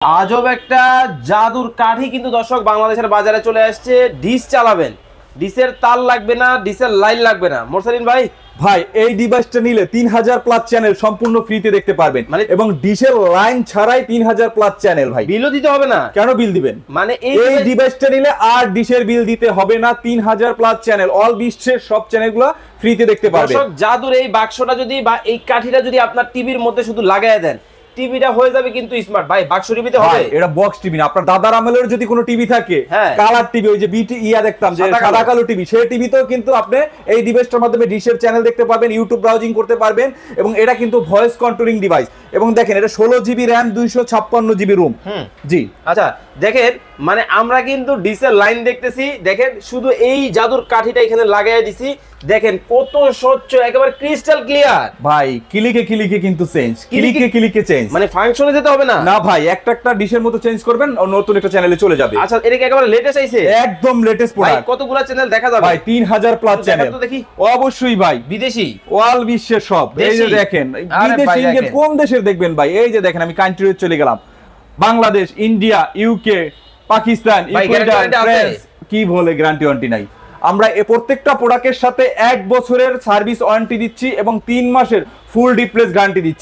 আজব একটা জাদুর কাঠি কিন্তু দর্শক বাংলাদেশের বাজারে চলে আসছে। ডিশ চালাবেন, ডিশের তার লাগবে না, ডিশের লাইন লাগবে না। মোরসালিন ভাই, ভাই এই ডিভাইসটা নিলে 3000 প্লাস চ্যানেল সম্পূর্ণ ফ্রিতে দেখতে পারবেন, মানে এবং ডিশের লাইন ছাড়াই 3000 প্লাস চ্যানেল। ভাই বিলও দিতে হবে না? কেন বিল দিবেন? মানে এই ডিভাইসটা নিলে আর ডিশের বিল দিতে হবে না। 3000 প্লাস চ্যানেল, অল বিশ্বের সব চ্যানেলগুলো ফ্রিতে দেখতে পারবেন। দর্শক, জাদুর এই বাক্সটা যদি বা এই কাঠিটা যদি আপনার টিভির মধ্যে শুধু লাগায় দেন, টিভিটা হয়ে যাবে কিন্তু স্মার্ট। ভাই বাক্স টিভিতে হবে, এটা বক্স টিভি না। আপনার দাদার আমলের যদি কোনো টিভি থাকে, হ্যাঁ, কালার টিভি, ওই যে বিটি দেখতাম যে সাদা কালো টিভি, সেই টিভিতেও কিন্তু আপনি এই ডিভাইসটার মাধ্যমে ডিশের চ্যানেল দেখতে পারবেন, ইউটিউব ব্রাউজিং করতে পারবেন। এবং এটা কিন্তু ভয়েস কন্ট্রোলিং ডিভাইস। এবং দেখেন এটা 16 জিবি র্যাম, 256 জিবি রুম। জি আচ্ছা দেখেন, মানে আমরা কিন্তু ডিশের লাইন দেখতেছি। দেখেন শুধু এই জাদুর কাঠিটা এখানে লাগাই দিছি, দেখেন কত স্বচ্ছ, একেবারে ক্রিস্টাল ক্লিয়ার। ভাই ক্লিকে ক্লিকে কিন্তু চেঞ্জ, ক্লিকে ক্লিকে চেঞ্জ, মানে ফাংশনে যেতে হবে না। না ভাই, একটা একটা ডিশের মতো চেঞ্জ করবেন, নতুন একটা চ্যানেলে চলে যাবে। আচ্ছা এটা কি একেবারে লেটেস্ট আইছে? একদম লেটেস্ট ভাই প্রোডাক্ট। কতগুলো চ্যানেল দেখা যাবে? ভাই 3000 প্লাস চ্যানেল। তো দেখি। অবশ্যই ভাই, বিদেশি, ওয়াল বিশ্বের সব। এই যে দেখেন, বিদেশি ইন্ডিয়ান কোন দেশের দেখবেন ভাই? এই যে দেখেন, আমি কান্ট্রি চলে গেলাম, Bangladesh, India, UK, Pakistan, Ecuador, France. কি বলে গ্যারান্টি ওয়ারেন্টি নাই? আমরা এই প্রত্যেকটা প্রোডাক্টের সাথে 1 বছরের সার্ভিস ওয়ারেন্টি দিচ্ছি এবং 3 মাসের ফুল রিপ্লেস গ্যারান্টি দিচ্ছি।